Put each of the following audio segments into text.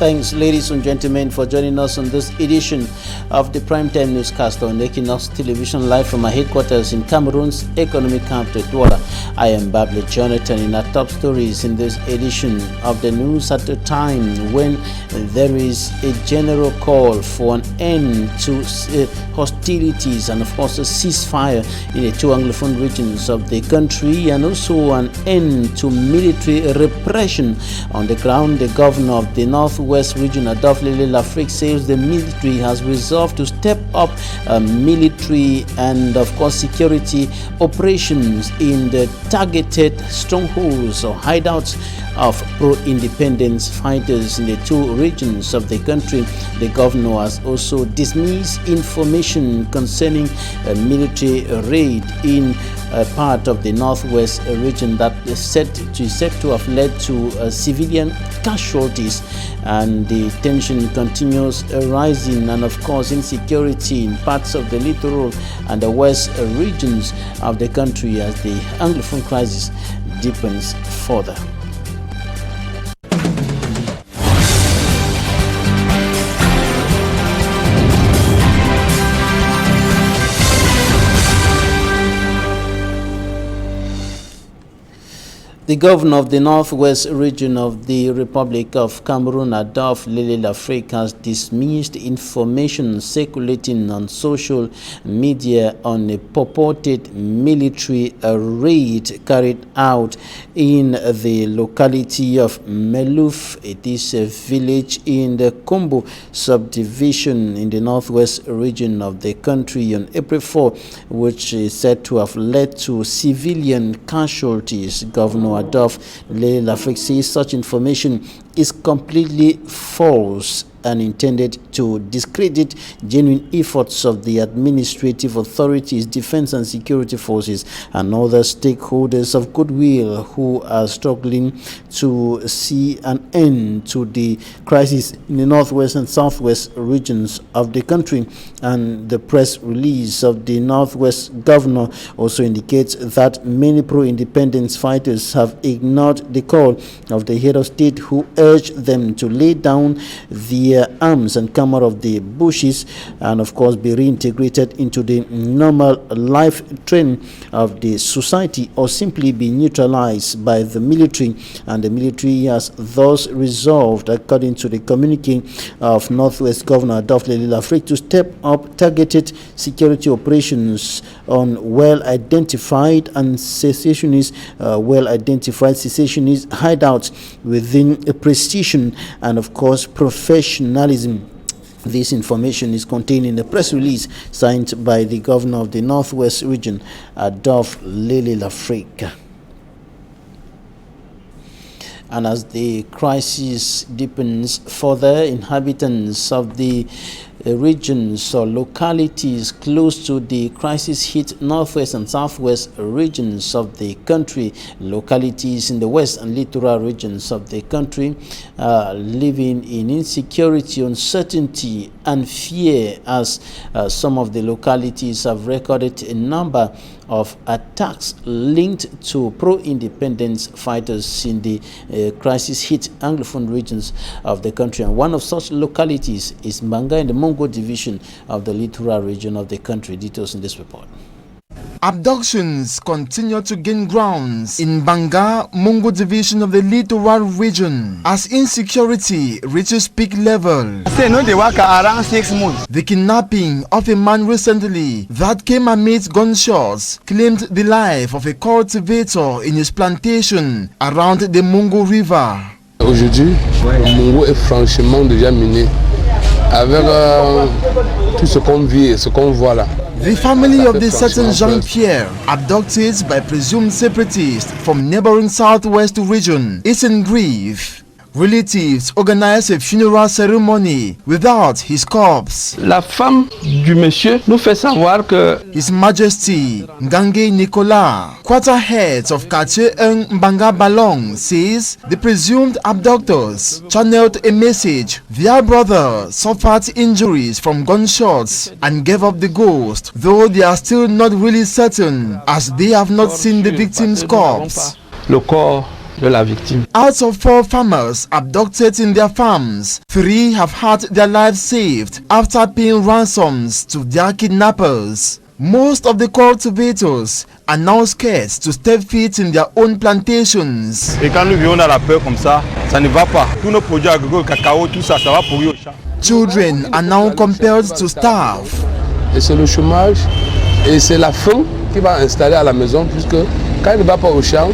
Thanks, ladies and gentlemen, for joining us on this edition of the Primetime Newscast on EQUINOXE Television, live from our headquarters in Cameroon's economic capital, Douala. I am Babla Jonathan. In our top stories in this edition of the news at a time when there is a general call for an end to hostilities and, of course, a ceasefire in the two Anglophone regions of the country, and also an end to military repression on the ground. The governor of the Northwest region, Adolphe Lafrique, says the military has resolved to step up military and, of course, security operations in the targeted strongholds or hideouts of pro-independence fighters in the two regions of the country. The governor has also dismissed information concerning a military raid in a part of the Northwest region that is said to have led to civilian casualties, and the tension continues rising, and of course insecurity in parts of the littoral and the west regions of the country as the Anglophone crisis deepens further. The governor of the Northwest region of the Republic of Cameroon, Adolphe Lafrique, has dismissed information circulating on social media on a purported military raid carried out in the locality of Melouf. It is a village in the Kombo subdivision in the Northwest region of the country on April 4, which is said to have led to civilian casualties. Governor Adolphe Lafrique says such information is completely false and intended to discredit genuine efforts of the administrative authorities, defense and security forces, and other stakeholders of goodwill who are struggling to see an end to the crisis in the northwest and southwest regions of the country. And the press release of the Northwest governor also indicates that many pro-independence fighters have ignored the call of the head of state, who urged them to lay down their arms and come out of the bushes and, of course, be reintegrated into the normal life trend of the society, or simply be neutralized by the military. And the military has thus resolved, according to the communique of Northwest Governor Adolphe Lafrique, to step up targeted security operations on well-identified secessionist hideouts within a precision and, of course, professionalism. This information is contained in the press release signed by the governor of the Northwest region, Adolphe Lafrique. And as the crisis deepens further, inhabitants of the regions or localities close to the crisis-hit northwest and southwest regions of the country, localities in the west and littoral regions of the country, living in insecurity, uncertainty and fear, as some of the localities have recorded a number of attacks linked to pro-independence fighters in the crisis-hit Anglophone regions of the country. And one of such localities is Mbanga in the Mongo division of the littoral region of the country. Details in this report. Abductions continue to gain grounds in Banga, Mongo division of the littoral region as insecurity reaches peak level. The kidnapping of a man recently that came amidst gunshots claimed the life of a cultivator in his plantation around the Mongo River. Aujourd'hui, Mongo est franchement déjà miné avec tout ce qu'on vit et ce qu'on voit là. The family of the certain Jean-Pierre, abducted by presumed separatists from neighboring southwest region, is in grief. Relatives organized a funeral ceremony without his corpse. La femme du monsieur nous fait savoir que His Majesty Ngange Nicolas, quarter head of Quartier Mbanga Balong, says the presumed abductors channeled a message. Their brother suffered injuries from gunshots and gave up the ghost, though they are still not really certain as they have not seen the victim's corpse. le corps de la victime. Out of 4 farmers abducted in their farms, 3 have had their lives saved after paying ransoms to their kidnappers. Most of the cultivators are now scared to step foot in their own plantations. Et quand nous vivons dans la peur comme ça, ça ne va pas. Tous nos produits agricoles, cacao, tout ça, ça va pourrir au champ. Children are now compelled to starve. Et c'est le chômage et c'est la faim qui va installer à la maison puisque quand il ne va pas au champ,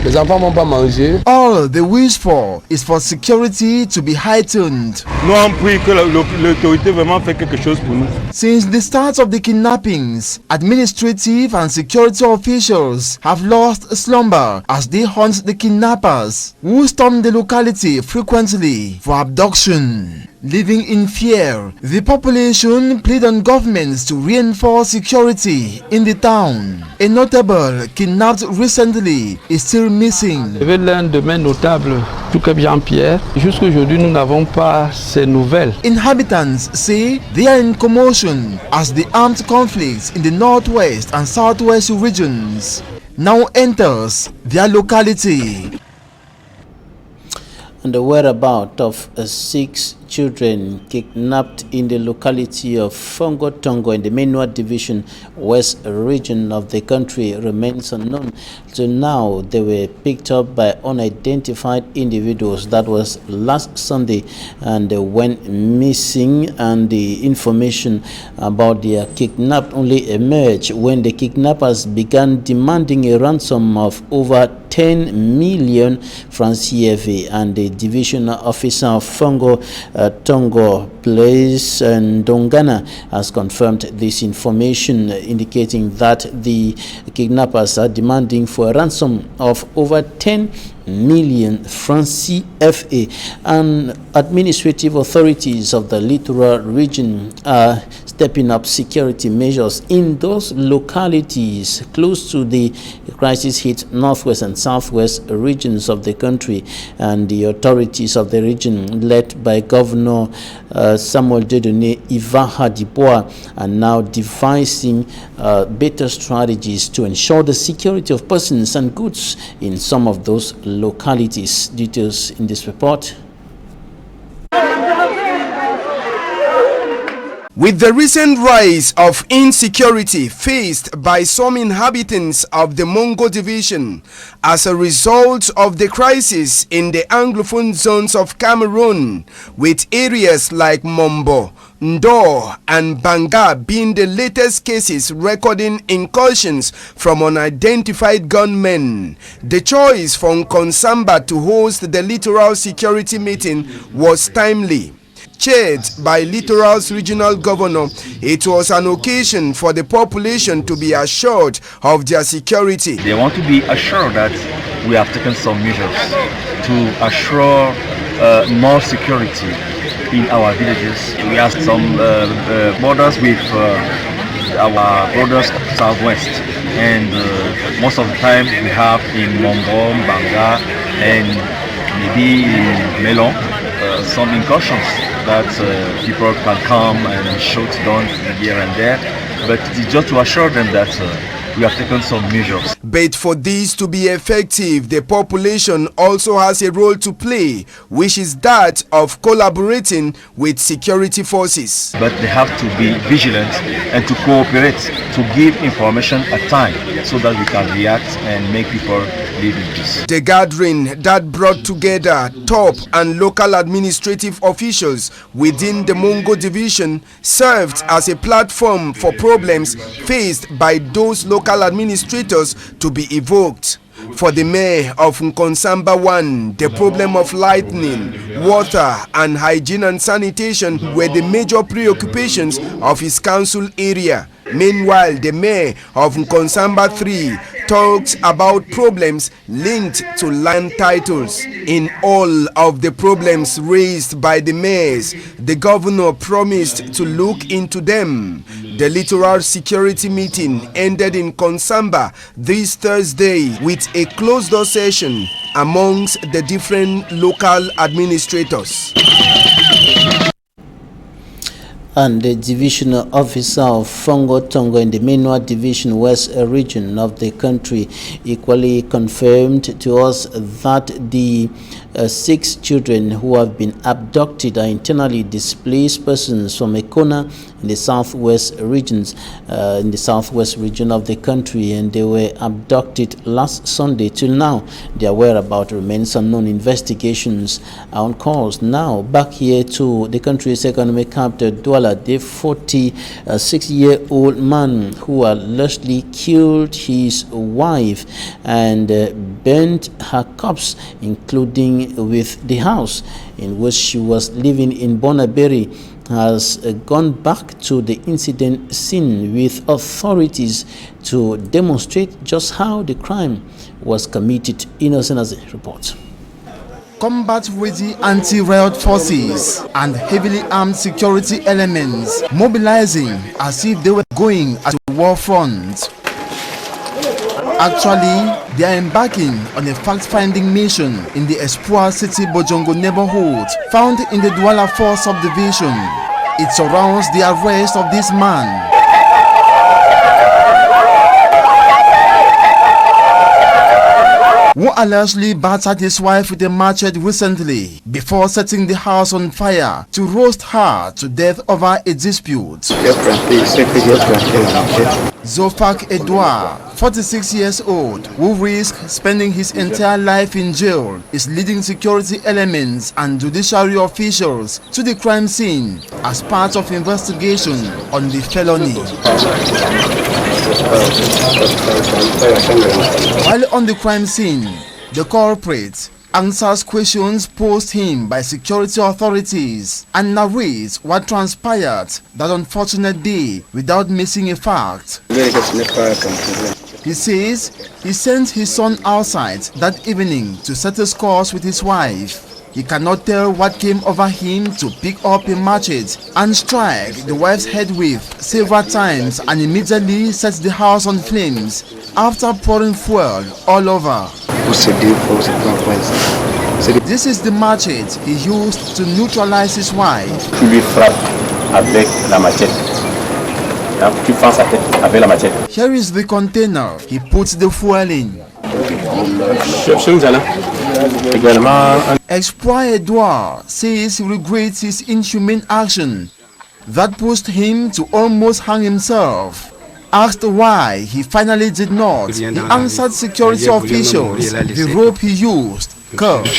les enfants ne vont pas manger. All they wish for is for security to be heightened. Nous on prie que l'autorité vraiment fait quelque chose pour nous. Since the start of the kidnappings, administrative and security officials have lost slumber as they hunt the kidnappers, who storm the locality frequently for abduction. Living in fear, the population plead on governments to reinforce security in the town. A notable kidnapped recently is still missing. Il y avait l'un de mes notables, tout comme Jean-Pierre. Jusqu'aujourd'hui, nous n'avons pas ces nouvelles. Inhabitants say they are in commotion as the armed conflicts in the northwest and southwest regions now enters their locality. And the whereabouts of 6 children kidnapped in the locality of Fongo Tongo in the Menua Division, West region of the country remains unknown. So now they were picked up by unidentified individuals. That was last Sunday, and they went missing, and the information about their kidnapped only emerged when the kidnappers began demanding a ransom of over 10 million francs CFA, and the division officer of Fongo Tongo Place and Dongana has confirmed this information, indicating that the kidnappers are demanding for a ransom of over 10 million francs CFA, and administrative authorities of the littoral region are stepping up security measures in those localities close to the crisis-hit northwest and southwest regions of the country. And the authorities of the region, led by Governor Samuel Dedone Ivaha Dibois, are now devising better strategies to ensure the security of persons and goods in some of those localities. Details in this report. With the recent rise of insecurity faced by some inhabitants of the Mongo Division as a result of the crisis in the Anglophone zones of Cameroon, with areas like Mombo, Ndor and Banga being the latest cases recording incursions from unidentified gunmen, the choice for Nkonsamba to host the littoral security meeting was timely. Chaired by Littoral's regional governor, it was an occasion for the population to be assured of their security. They want to be assured that we have taken some measures to assure more security in our villages. We have some borders with our brothers southwest, and most of the time we have in Mombo, Banga, and maybe in Melon some incursions that people can come and shoot down here and there, but it's just to assure them that we have taken some measures. But for this to be effective, the population also has a role to play, which is that of collaborating with security forces. But they have to be vigilant and to cooperate, to give information at time so that we can react and make people live in peace. The gathering that brought together top and local administrative officials within the Mongo Division served as a platform for problems faced by those local administrators to be evoked. For the mayor of Nkonsamba 1, the problem of lightning, water and hygiene and sanitation were the major preoccupations of his council area. Meanwhile, the mayor of Nkonsamba 3 talks about problems linked to land titles. In all of the problems raised by the mayors, the governor promised to look into them. The littoral security meeting ended in Nkonsamba this Thursday with a closed-door session amongst the different local administrators. And the divisional officer of Fongo Tongo in the Minwa Division West region of the country equally confirmed to us that the 6 children who have been abducted are internally displaced persons from Ekona in the southwest region of the country, and they were abducted last Sunday. Till now, their whereabouts remains unknown. Investigations are on course. Now, back here to the country's economic capital, Douala, the 46-year-old man who allegedly killed his wife and burnt her corpse, including with the house in which she was living in Bonaberi, has gone back to the incident scene with authorities to demonstrate just how the crime was committed. Innocent as a report. Combat-ready anti-riot forces and heavily armed security elements mobilizing as if they were going at the war front. Actually, they are embarking on a fact-finding mission in the Espoir City Bojongo neighborhood found in the Douala 4 subdivision. It surrounds the arrest of this man. Who allegedly battered his wife with a machete recently before setting the house on fire to roast her to death over a dispute. Zofak Edouard, 46 years old, who risked spending his entire life in jail, is leading security elements and judiciary officials to the crime scene as part of investigation on the felony. While on the crime scene, the culprit answers questions posed him by security authorities and narrates what transpired that unfortunate day without missing a fact. He says he sent his son outside that evening to settle scores with his wife. He cannot tell what came over him to pick up a machete and strike the wife's head with several times and immediately set the house on flames after pouring fuel all over. This is the machete he used to neutralize his wife. Here is the container he puts the fuel in. Espoir Edouard says he regrets his inhumane action that pushed him to almost hang himself. Asked why he finally did not, he answered security officials the rope he used curved.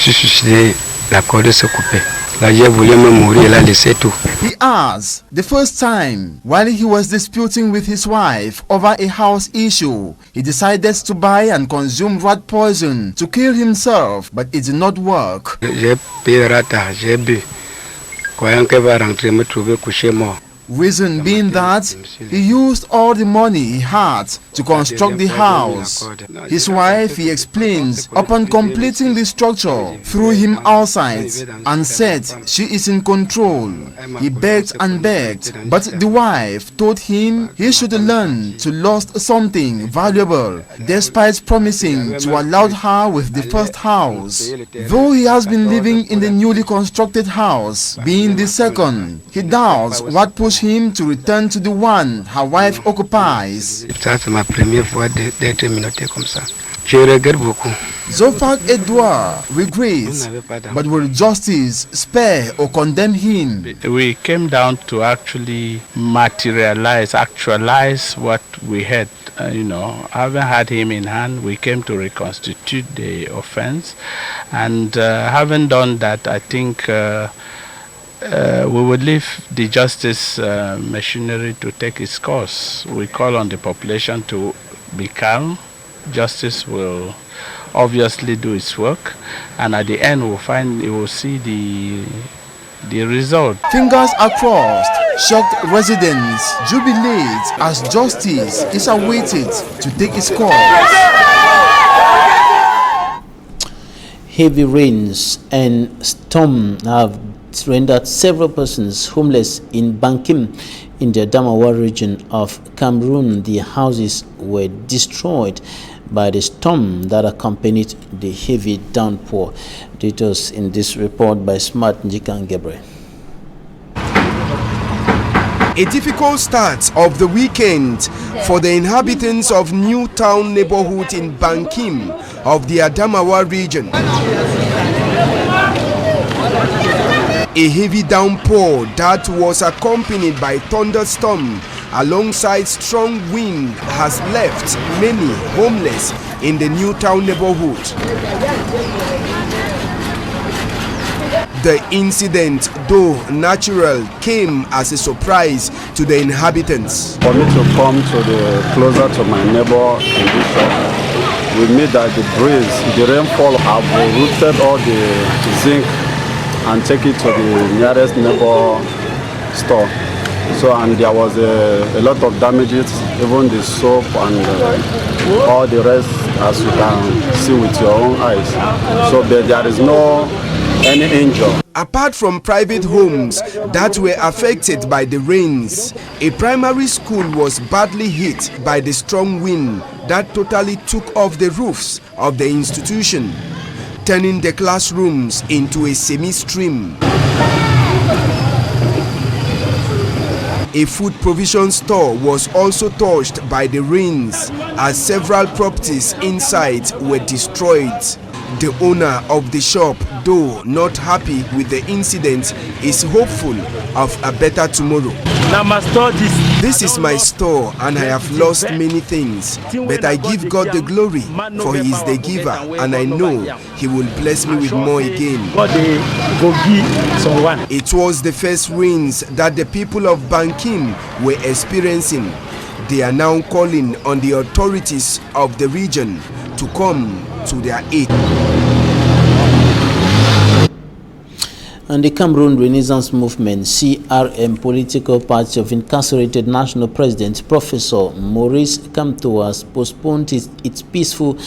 He adds, the first time, while he was disputing with his wife over a house issue, he decided to buy and consume rat poison to kill himself, but it did not work. Reason being that he used all the money he had to construct the house. His wife, he explains, upon completing the structure, threw him outside and said she is in control. He begged and begged, but the wife told him he should learn to lose something valuable, despite promising to allow her with the first house. Though he has been living in the newly constructed house, being the second, he doubts what pushed him to return to the one her wife occupies. Zofak Edouard regrets, but will justice spare or condemn him? We came down to actually actualize what we had. Having had him in hand, we came to reconstitute the offense, and having done that, I think we would leave the justice machinery to take its course. We call on the population to be calm. Justice will obviously do its work, and at the end we will see the result. Fingers are crossed. Shocked residents jubilate as justice is awaited to take its course. Heavy rains and storm have rendered several persons homeless in Bankim in the Adamawa region of Cameroon. The houses were destroyed by the storm that accompanied the heavy downpour. Details in this report by Smart Njika and Gabriel. A difficult start of the weekend for the inhabitants of New Town neighborhood in Bankim of the Adamawa region. A heavy downpour that was accompanied by thunderstorm alongside strong wind has left many homeless in the New Town neighborhood. The incident, though natural, came as a surprise to the inhabitants. For me to come closer to my neighbor in this shop, we meet that the breeze, the rainfall have rooted all the zinc and take it to the nearest neighbor store. So, and there was a lot of damages, even the soap and all the rest, as you can see with your own eyes. So there is no any injury. Apart from private homes that were affected by the rains, a primary school was badly hit by the strong wind that totally took off the roofs of the institution, turning the classrooms into a semi-stream. A food provision store was also touched by the rains as several properties inside were destroyed. The owner of the shop, though not happy with the incident, is hopeful of a better tomorrow. This is my store and I have lost many things, but I give God the glory, for He is the giver, and I know He will bless me with more again. It was the first rains that the people of Bankim were experiencing. They are now calling on the authorities of the region to come to their aid. And the Cameroon Renaissance Movement (CRM) political party of incarcerated national president Professor Maurice Kamto has postponed its peaceful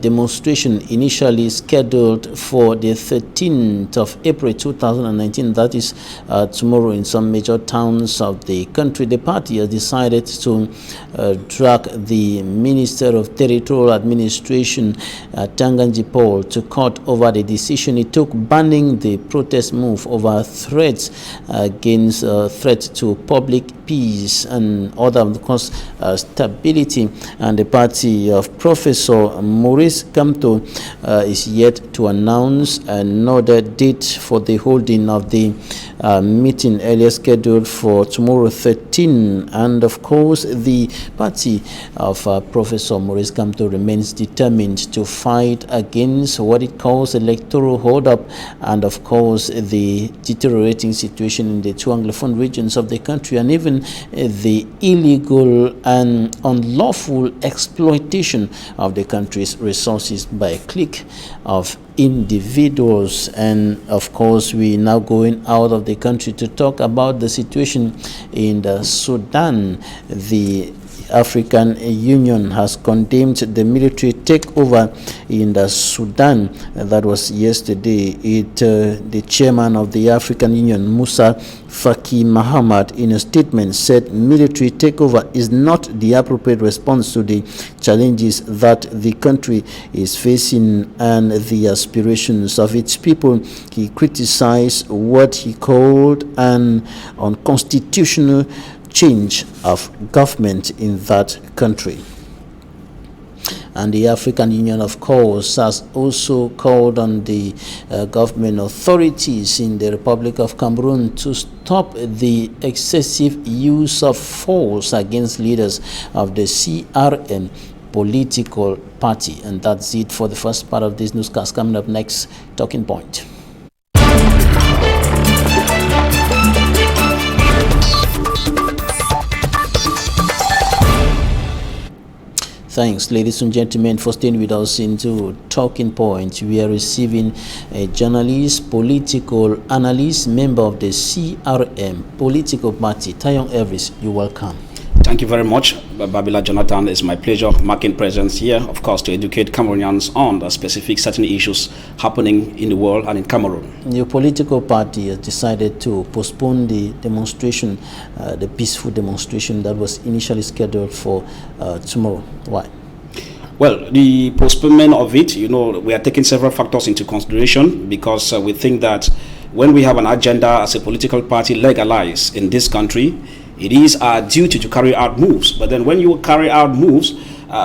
demonstration initially scheduled for the 13th of April 2019, that is tomorrow, in some major towns of the country. The party has decided to drag the Minister of Territorial Administration Tanganji Paul to court over the decision he took banning the protest move over threats against threat to public peace and other, of course, stability. And the party of Professor Maurice Kamto is yet to announce another date for the holding of the meeting earlier scheduled for tomorrow 13. And of course, the party of Professor Maurice Kamto remains determined to fight against what it calls electoral hold-up and of course the deteriorating situation in the two Anglophone regions of the country, and even the illegal and unlawful exploitation of the country's resources by a clique of individuals. And of course, we now going out of the country to talk about the situation in the Sudan. The African Union has condemned the military takeover in the Sudan. That was yesterday. The chairman of the African Union, Musa Faki Mahamat, in a statement said military takeover is not the appropriate response to the challenges that the country is facing and the aspirations of its people. He criticized what he called an unconstitutional change of government in that country. And the African Union, of course, has also called on the government authorities in the Republic of Cameroon to stop the excessive use of force against leaders of the CRM political party. And that's it for the first part of this newscast. Coming up next, Talking Point. Thanks, ladies and gentlemen, for staying with us into Talking Point. We are receiving a journalist, political analyst, member of the CRM political party, Tayon Elvis. You're welcome. Thank you very much, Babila Jonathan. It's my pleasure making presence here, of course, to educate Cameroonians on the specific certain issues happening in the world and in Cameroon. Your political party has decided to postpone the demonstration, the peaceful demonstration that was initially scheduled for tomorrow. Why? Well, the postponement of it, we are taking several factors into consideration because we think that when we have an agenda as a political party legalized in this country, It is our duty to carry out moves. But then when you carry out moves,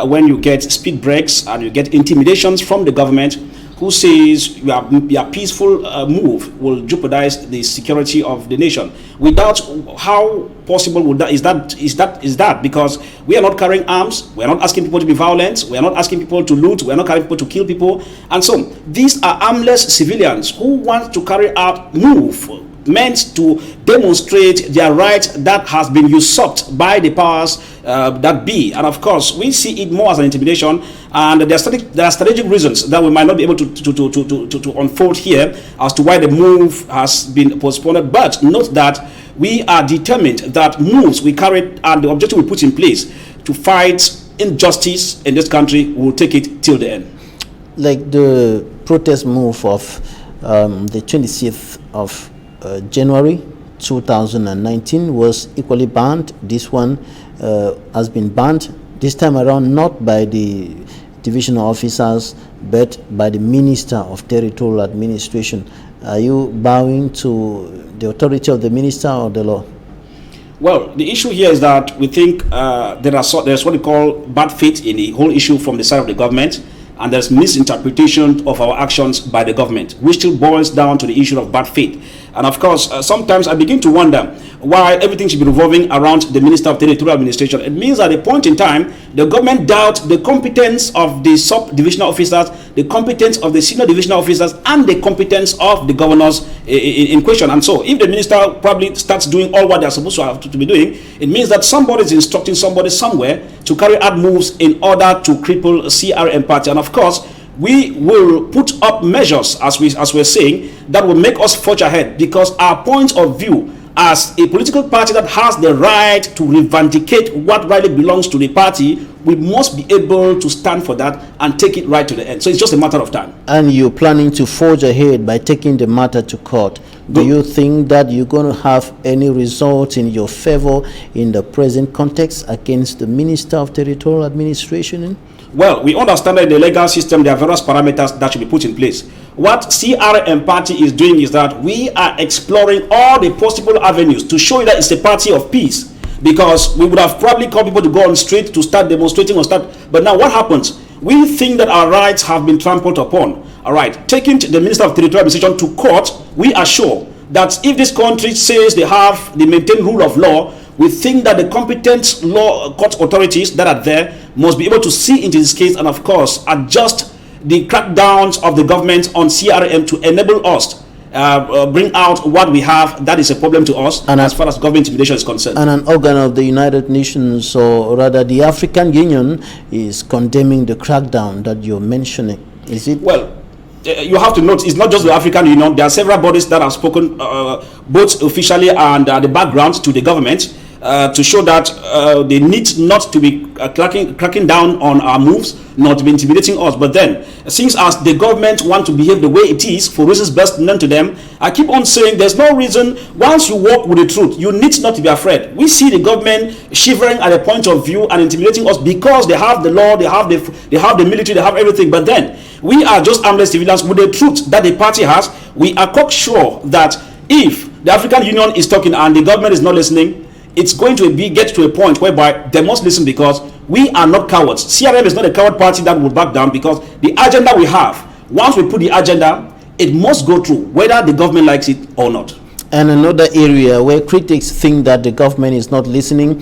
when you get speed breaks and you get intimidations from the government who says your peaceful move will jeopardize the security of the nation, without how possible would that is that because we are not carrying arms, we are not asking people to be violent, we are not asking people to loot, we are not carrying people to kill people, and so these are armless civilians who want to carry out move meant to demonstrate their right that has been usurped by the powers that be. And of course, we see it more as an intimidation, and there are strategic reasons that we might not be able to unfold here as to why the move has been postponed. But note that we are determined that moves we carried and the objective we put in place to fight injustice in this country, will take it till the end. Like the protest move of the 26th of January 2019 was equally banned. This one has been banned this time around, not by the divisional officers but by the Minister of Territorial Administration. Are you bowing to the authority of the minister or the law? Well, the issue here is that we think there's what we call bad faith in the whole issue from the side of the government, and there's misinterpretation of our actions by the government, which still boils down to the issue of bad faith. And of course, sometimes I begin to wonder why everything should be revolving around the Minister of Territorial Administration. It means at a point in time, the government doubts the competence of the sub-divisional officers, the competence of the senior divisional officers, and the competence of the governors in question. And so, if the minister probably starts doing all what they're supposed to have to be doing, it means that somebody is instructing somebody somewhere to carry out moves in order to cripple CRM party. And of course, we will put up measures, as we're saying, that will make us forge ahead, because our point of view as a political party that has the right to reivindicate what rightly belongs to the party, we must be able to stand for that and take it right to the end. So it's just a matter of time. And you're planning to forge ahead by taking the matter to court. Do you think that you're going to have any result in your favor in the present context against the Minister of Territorial Administration? Well, we understand that in the legal system there are various parameters that should be put in place. What CRM party is doing is that we are exploring all the possible avenues to show you that it's a party of peace, because we would have probably called people to go on street to start demonstrating but now what happens? We think that our rights have been trampled upon. All right, taking the Minister of Territorial Administration to court, we are sure that if this country says they maintain rule of law, we think that the competent law court authorities that are there must be able to see into this case and, of course, adjust the crackdowns of the government on CRM to enable us bring out what we have that is a problem to us, and as far as government intimidation is concerned. And an organ of the United Nations, or rather the African Union, is condemning the crackdown that you're mentioning. Is it? Well, you have to note, it's not just the African Union. There are several bodies that have spoken both officially and the background to the government to show that they need not to be cracking down on our moves, not to be intimidating us. But then, since as the government want to behave the way it is for reasons best known to them, I keep on saying there's no reason. Once you walk with the truth, you need not to be afraid. We see the government shivering at a point of view and intimidating us because they have the law, they have the military, they have everything. But then we are just armless civilians with the truth that the party has. We are cocksure that if the African Union is talking and the government is not listening, it's going to get to a point whereby they must listen, because we are not cowards. CRM is not a coward party that will back down, because the agenda we have, once we put the agenda, it must go through, whether the government likes it or not. And another area where critics think that the government is not listening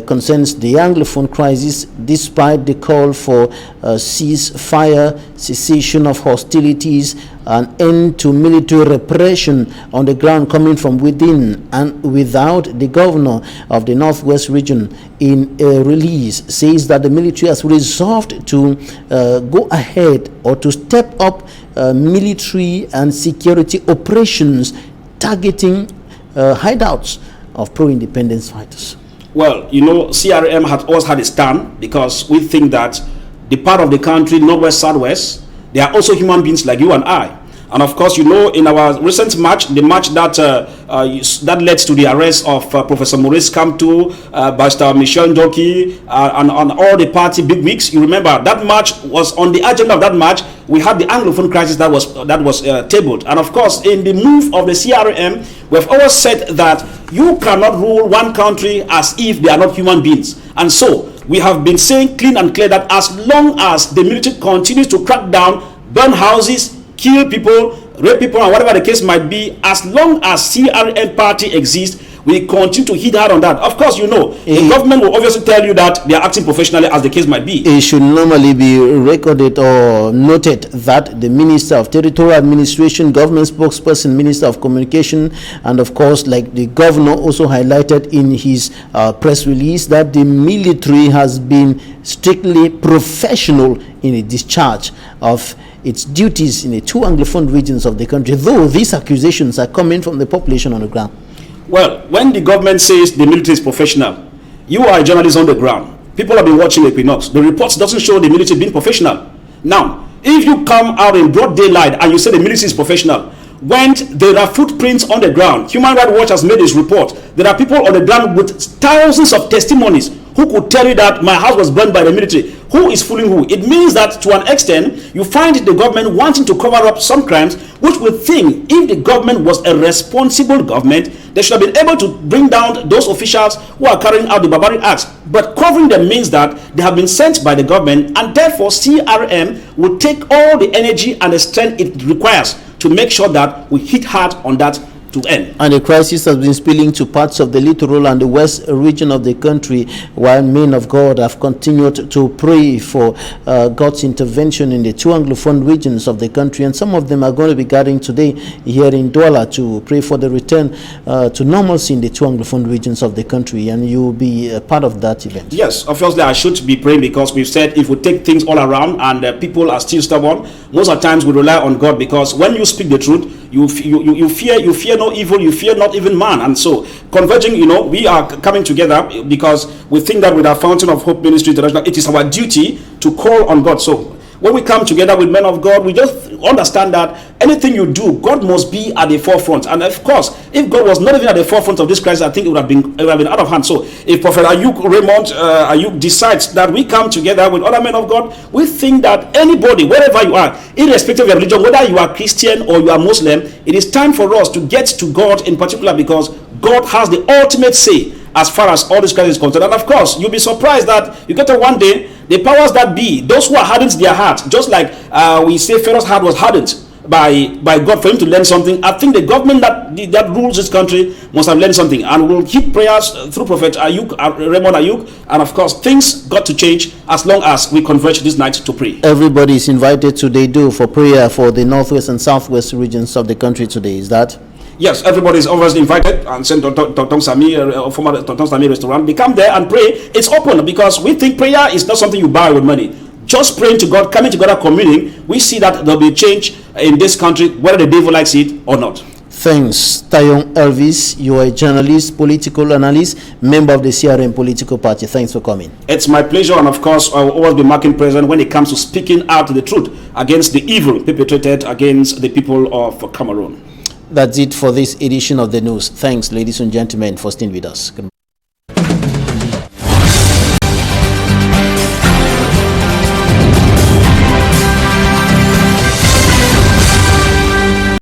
concerns the Anglophone crisis, despite the call for ceasefire, cessation of hostilities, an end to military repression on the ground coming from within and without. The governor of the Northwest region, in a release, says that the military has resolved to go ahead or to step up military and security operations targeting hideouts of pro-independence fighters. Well, you know, CRM has always had a stand, because we think that the part of the country, northwest, southwest, they are also human beings like you and I. And of course, you know, in our recent match, the match that that led to the arrest of Professor Maurice Kamto, Pastor Michel Ndoki, and all the party bigwigs. You remember that match was on the agenda of that match. We had the Anglophone crisis that was tabled, and of course, in the move of the CRM, we've always said that you cannot rule one country as if they are not human beings, and so we have been saying clean and clear that as long as the military continues to crack down, burn houses, kill people, rape people, and whatever the case might be, as long as CRM party exists, we continue to hit hard on that. Of course, you know, the government will obviously tell you that they are acting professionally, as the case might be. It should normally be recorded or noted that the Minister of Territorial Administration, government spokesperson, Minister of Communication, and of course, like the governor also highlighted in his press release, that the military has been strictly professional in the discharge of its duties in the 2 Anglophone regions of the country, though these accusations are coming from the population on the ground. Well, when the government says the military is professional, you are a journalist on the ground. People have been watching Equinox. The reports doesn't show the military being professional. Now, if you come out in broad daylight and you say the military is professional, when there are footprints on the ground, Human Rights Watch has made this report, there are people on the ground with thousands of testimonies who could tell you that my house was burned by the military. Who is fooling who? It means that to an extent, you find the government wanting to cover up some crimes, which we think if the government was a responsible government, they should have been able to bring down those officials who are carrying out the barbaric acts. But covering them means that they have been sent by the government, and therefore CRM will take all the energy and the strength it requires to make sure that we hit hard on that to end. And the crisis has been spilling to parts of the littoral and the west region of the country, while men of God have continued to pray for God's intervention in the 2 Anglophone regions of the country, and some of them are going to be gathering today here in Douala to pray for the return to normalcy in the 2 Anglophone regions of the country, and you will be a part of that event. Yes, obviously I should be praying, because we've said if we take things all around and people are still stubborn, most of the times we rely on God, because when you speak the truth, you fear no evil, you fear not even man. And so converging, you know, we are coming together because we think that with our Fountain of Hope Ministry International, it is our duty to call on God. So when we come together with men of God, we just understand that anything you do, God must be at the forefront. And of course, if God was not even at the forefront of this crisis, I think it would have been out of hand. So if Prophet Ayuk decides that we come together with other men of God, we think that anybody, wherever you are, irrespective of your religion, whether you are Christian or you are Muslim, it is time for us to get to God in particular, because God has the ultimate say as far as all this crisis is concerned. And of course, you'll be surprised that you get to one day, the powers that be, those who are hardened their heart, just like we say Pharaoh's heart was hardened by God for him to learn something. I think the government that rules this country must have learned something, and we'll keep prayers through Prophet Ayuk, Raymond Ayuk, and of course things got to change as long as we converge this night to pray. Everybody is invited today for prayer for the northwest and southwest regions of the country today. Is that? Yes, everybody is obviously invited, and send Dr. Sami, former Dr. Sami restaurant. They come there and pray. It's open, because we think prayer is not something you buy with money. Just praying to God, coming together, communing, we see that there'll be a change in this country, whether the devil likes it or not. Thanks, Tayon Elvis. You are a journalist, political analyst, member of the CRM political party. Thanks for coming. It's my pleasure, and of course, I will always be marking present when it comes to speaking out the truth against the evil perpetrated against the people of Cameroon. That's it for this edition of the news. Thanks, ladies and gentlemen, for staying with us.